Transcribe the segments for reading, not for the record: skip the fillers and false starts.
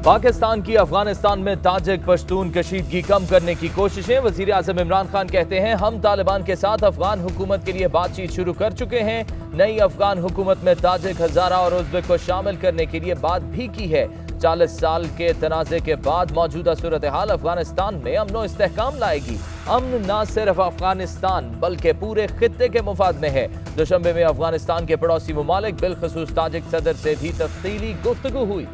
पाकिस्तान की अफगानिस्तान में ताजिक पश्तून कशीदगी कम करने की कोशिशें। वजीर आजम इमरान खान कहते हैं हम तालिबान के साथ अफगान हुकूमत के लिए बातचीत शुरू कर चुके हैं। नई अफगान हुकूमत में ताजिक, हजारा और उज़्बेक को शामिल करने के लिए बात भी की है। 40 साल के तनाज़े के बाद मौजूदा सूरत हाल अफगानिस्तान में अमन व इस्तेहकाम लाएगी। अमन न सिर्फ अफगानिस्तान बल्कि पूरे खित्ते के मुफाद में है। दुशंबे में अफगानिस्तान के पड़ोसी ममालिक बिलखसूस ताजिक सदर से भी तफसीली गुफ्तगू हुई।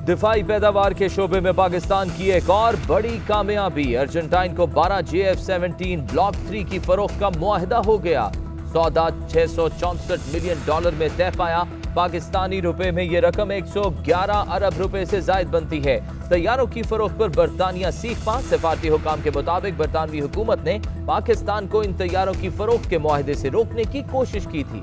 दिफाई पैदावार के शोबे में पाकिस्तान की एक और बड़ी कामयाबी। अर्जेंटाइन को 12 JF-17 ब्लॉक 3 की फरोख्त का मुआहदा हो गया। सौदा $664 मिलियन में तय पाया। पाकिस्तानी रुपए में यह रकम 111 अरब रुपए से जायद बनती है। तैयारों की फरोख्त पर बरतानिया सीख पा। सिफारती हुकाम के मुताबिक बरतानवी हुकूमत ने पाकिस्तान को इन तैयारों की फरोख्त के मुआहदे से रोकने की कोशिश की थी।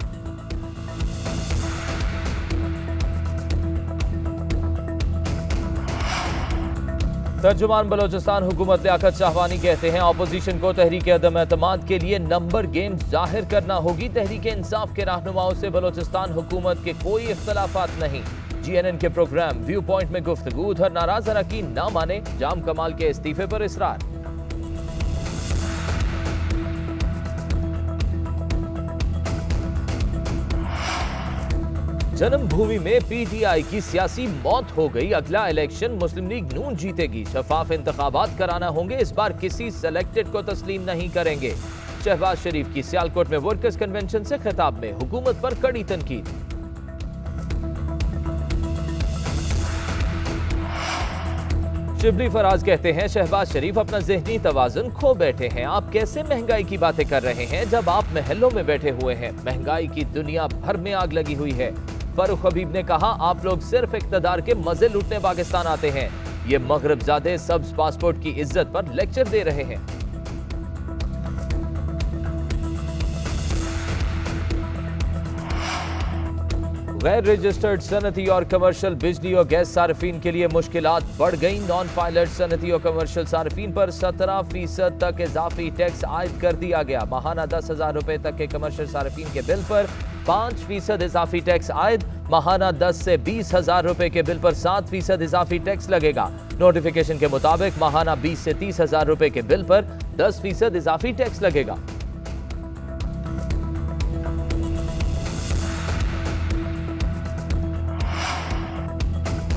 तर्जुमान बलोचिस्तान हुकूमत लियाकत शाहवानी कहते हैं अपोजिशन को तहरीक अदम एतमाद के लिए नंबर गेम जाहिर करना होगी। तहरीक इंसाफ के रहनुमाओं से बलोचिस्तान हुकूमत के कोई इख्तलाफात नहीं। GNN के प्रोग्राम व्यू पॉइंट में गुफ्तगू। उधर नाराज अरकान न माने, जाम कमाल के इस्तीफे पर इसरार। जन्मभूमि में PTI की सियासी मौत हो गई। अगला इलेक्शन मुस्लिम लीग नून जीतेगी। शफाफ इंतखाबात कराना होंगे। इस बार किसी सेलेक्टेड को तस्लीम नहीं करेंगे। शहबाज शरीफ की सियालकोट में वर्कर्स कन्वेंशन से खिताब में हुकूमत पर कड़ी तनकीद। शिबली फराज कहते हैं शहबाज शरीफ अपना ज़हनी तवाज़ुन खो बैठे हैं। आप कैसे महंगाई की बातें कर रहे हैं जब आप महलों में बैठे हुए हैं। महंगाई की दुनिया भर में आग लगी हुई है। फरूख हबीब ने कहा आप लोग सिर्फ इक़्तिदार के मजे लूटने पाकिस्तान आते हैं। ये मगरबजादे सब्ज पासपोर्ट की इज्जत पर लेक्चर दे रहे हैं। गैर रजिस्टर्ड सनती और कमर्शियल बिजली और गैस सार्फिन के लिए मुश्किलात बढ़ गई। नॉन फाइलर सनती और कमर्शियल सार्फिन पर 17% तक इजाफी टैक्स आयद कर दिया गया। माहाना 10,000 रुपए तक के कमर्शियल सार्फिन के बिल पर 5% इजाफी टैक्स आयद। माहाना 10 से 20,000 रुपए के बिल पर 7% इजाफी टैक्स लगेगा। नोटिफिकेशन के मुताबिक माहाना 20 से 30,000 रुपए के बिल पर 10% इजाफी टैक्स लगेगा।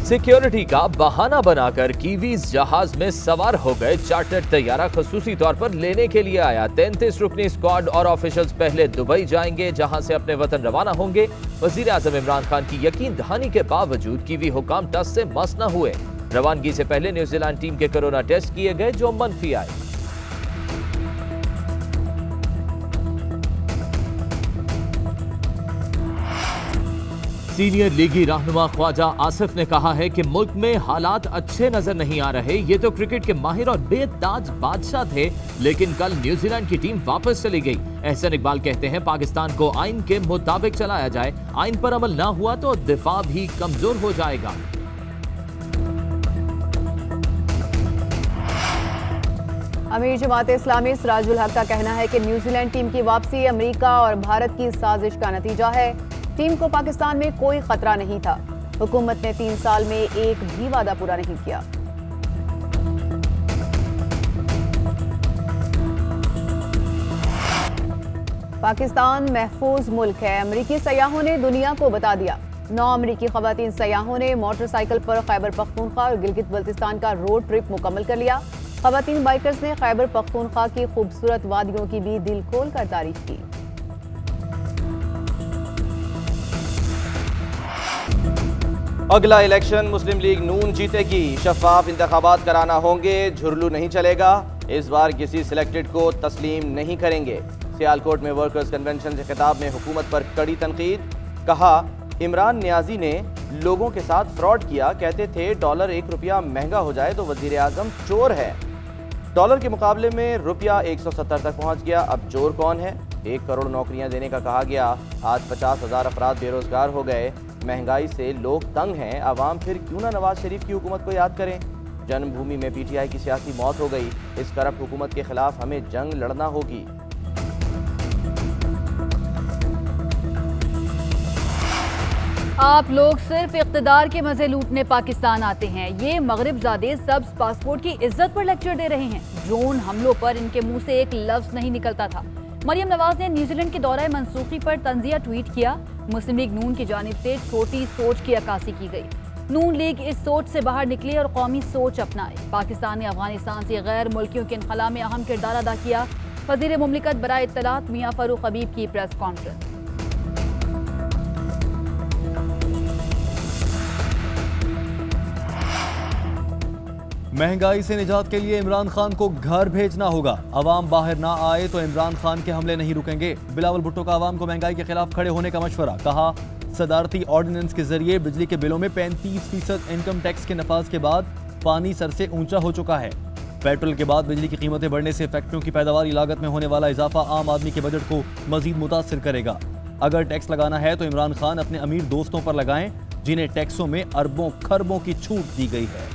सिक्योरिटी का बहाना बनाकर कीवीज जहाज में सवार हो गए। चार्टर्ड तैयारा खसूसी तौर पर लेने के लिए आया। 33 रुकनी स्क्वाड और ऑफिसर्स पहले दुबई जाएंगे जहां से अपने वतन रवाना होंगे। वजीर आजम इमरान खान की यकीन दहानी के बावजूद कीवी हुकाम टस से मस न हुए। रवानगी से पहले न्यूजीलैंड टीम के कोरोना टेस्ट किए गए जो मनफी आए। सीनियर लीगी रहनुमा ख्वाजा आसिफ ने कहा है कि मुल्क में हालात अच्छे नजर नहीं आ रहे। ये तो क्रिकेट के माहिर और बेताज बादशाह थे, लेकिन कल न्यूजीलैंड की टीम वापस चली गई। एहसन इकबाल कहते हैं पाकिस्तान को आइन के मुताबिक चलाया जाए। आइन पर अमल ना हुआ तो दिफा भी कमजोर हो जाएगा। अमीर जमात इस्लामी सिराजुल हक का कहना है कि न्यूजीलैंड टीम की वापसी अमेरिका और भारत की साजिश का नतीजा है। टीम को पाकिस्तान में कोई खतरा नहीं था। हुकूमत ने 3 साल में एक भी वादा पूरा नहीं किया। पाकिस्तान महफूज मुल्क है। अमेरिकी सयाहों ने दुनिया को बता दिया। 9 अमेरिकी खवातीन सयाहों ने मोटरसाइकिल पर खैबर पख्तूनख्वा और गिलगित बल्तिस्तान का रोड ट्रिप मुकम्मल कर लिया। खवातीन बाइकर्स ने खैबर पख्तूनख्वा की खूबसूरत वादियों की भी दिल खोल कर तारीफ की। अगला इलेक्शन मुस्लिम लीग नून जीतेगी। शफाफ इंतखाबात कराना होंगे। झुरलू नहीं चलेगा। इस बार किसी सिलेक्टेड को तस्लीम नहीं करेंगे। सियालकोट में वर्कर्स कन्वेंशन से खिताब में हुकूमत पर कड़ी तनकीद। कहा इमरान नियाजी ने लोगों के साथ फ्रॉड किया। कहते थे डॉलर 1 रुपया महंगा हो जाए तो वजीर आजम चोर है। डॉलर के मुकाबले में रुपया 170 तक पहुंच गया। अब चोर कौन है। 1 करोड़ नौकरियां देने का कहा गया। आज 50,000 अफराद बेरोजगार हो गए। महंगाई से लोग तंग हैं। आवाम फिर क्यों ना नवाज शरीफ की हुकूमत को याद करें। जन्मभूमि में PTI की सियासी मौत हो गई। इस करप्ट हुकूमत के खिलाफ हमें जंग लड़ना होगी। आप लोग सिर्फ इक़्तिदार के मजे लूटने पाकिस्तान आते हैं। ये मगरिबजादे सब्ज पासपोर्ट की इज्जत पर लेक्चर दे रहे हैं। ड्रोन हमलों पर इनके मुंह से एक लफ्ज नहीं निकलता था। मरियम नवाज ने न्यूजीलैंड के दौरे मनसूखी पर तंजिया ट्वीट किया। मुस्लिम लीग नून की जानिब से छोटी सोच की अक्कासी की गई। नून लीग इस सोच से बाहर निकले और कौमी सोच अपनाए। पाकिस्तान ने अफगानिस्तान से गैर मुल्कियों के इनखला में अहम किरदार अदा किया। वज़ीर मुमलिकत बराए इत्तलात मियां फारूक हबीब की प्रेस कॉन्फ्रेंस। महंगाई से निजात के लिए इमरान खान को घर भेजना होगा। अवाम बाहर ना आए तो इमरान खान के हमले नहीं रुकेंगे। बिलावल भुट्टो का अवाम को महंगाई के खिलाफ खड़े होने का मशवरा। कहा, सदारती ऑर्डिनेंस के जरिए बिजली के बिलों में 35% इनकम टैक्स के नफाज के बाद पानी सर से ऊंचा हो चुका है। पेट्रोल के बाद बिजली की कीमतें बढ़ने से फैक्ट्रियों की पैदावारी लागत में होने वाला इजाफा आम आदमी के बजट को मजीद मुतासिर करेगा। अगर टैक्स लगाना है तो इमरान खान अपने अमीर दोस्तों पर लगाएं, जिन्हें टैक्सों में अरबों खरबों की छूट दी गई है।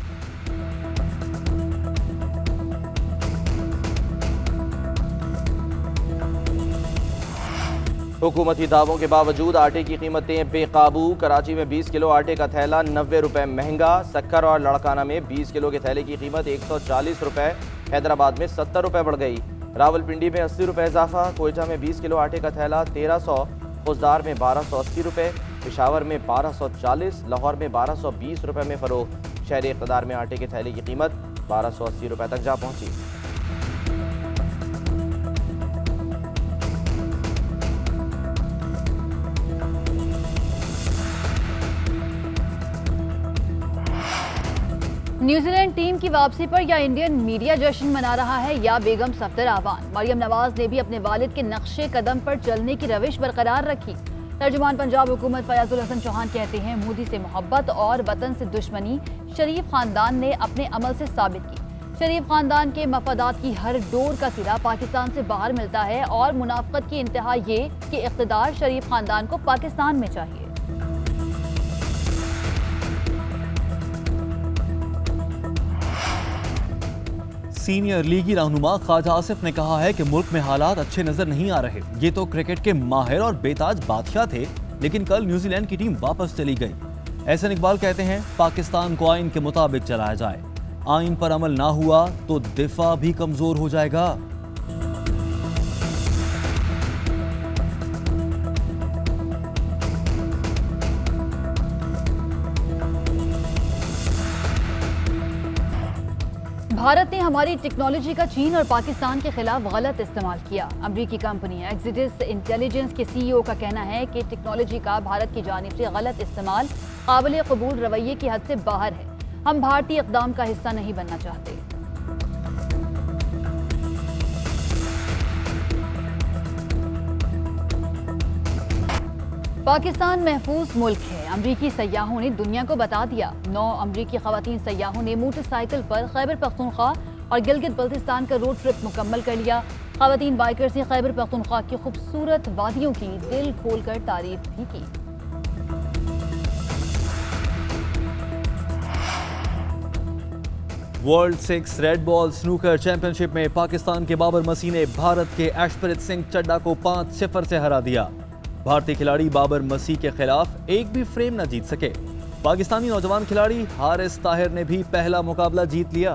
हुकूमती दावों के बावजूद आटे की कीमतें बेकाबू। कराची में 20 किलो आटे का थैला 90 रुपये महंगा। सक्कर और लड़काना में 20 किलो के थैले की कीमत 140 रुपये। हैदराबाद में 70 रुपये बढ़ गई। रावलपिंडी में 80 रुपये इजाफा। कोयटा में 20 किलो आटे का थैला 1300। खुजदार में 1280 रुपये। पेशावर में 1240। लाहौर में 1220 रुपये में फरोख्त। शहरी इक़्तिदार में आटे के थैले की कीमत 1280 रुपये तक जा पहुँची। न्यूजीलैंड टीम की वापसी पर या इंडियन मीडिया जश्न मना रहा है या बेगम सफ्दर आवान। मरियम नवाज ने भी अपने वालिद के नक्शे कदम पर चलने की रविश बरकरार रखी। तर्जुमान पंजाब हुकूमत फयाजुल हसन चौहान कहते हैं, मोदी से मोहब्बत और वतन से दुश्मनी शरीफ खानदान ने अपने अमल से साबित की। शरीफ खानदान के मफादात की हर डोर का सिरा पाकिस्तान से बाहर मिलता है और मुनाफकत की इंतहा ये कि इक़्तिदार शरीफ खानदान को पाकिस्तान में चाहिए। सीनियर लीगी रहनुमा ख्वाजा आसिफ ने कहा है कि मुल्क में हालात अच्छे नजर नहीं आ रहे। ये तो क्रिकेट के माहिर और बेताज बादशाह थे, लेकिन कल न्यूजीलैंड की टीम वापस चली गई। एहसन इकबाल कहते हैं, पाकिस्तान को आइन के मुताबिक चलाया जाए। आइन पर अमल ना हुआ तो दिफा भी कमजोर हो जाएगा। भारत ने हमारी टेक्नोलॉजी का चीन और पाकिस्तान के खिलाफ गलत इस्तेमाल किया। अमरीकी कंपनी एक्सिस इंटेलिजेंस के CEO का कहना है कि टेक्नोलॉजी का भारत की जानिब से गलत इस्तेमाल काबिल कबूल रवैये की हद से बाहर है। हम भारतीय इक़दाम का हिस्सा नहीं बनना चाहते। पाकिस्तान महफूज मुल्क है, अमरीकी सयाहों ने दुनिया को बता दिया। 9 अमरीकी खवातीन सयाहों ने मोटरसाइकिल पर खैबर पख्तूनख्वा और गिलगित बल्तिस्तान का रोड ट्रिप मुकम्मल कर लिया। खवातीन बाइकर्स ने खैबर पख्तूनख्वा की खूबसूरत वादियों की दिल खोलकर तारीफ भी की। World 6 red ball snooker championship में पाकिस्तान के बाबर मसीह ने भारत के ऐशप्रीत सिंह चड्डा को 5-0 से हरा दिया। भारतीय खिलाड़ी बाबर मसीह के खिलाफ एक भी फ्रेम न जीत सके। पाकिस्तानी नौजवान खिलाड़ी हारिस ताहिर ने भी पहला मुकाबला जीत लिया।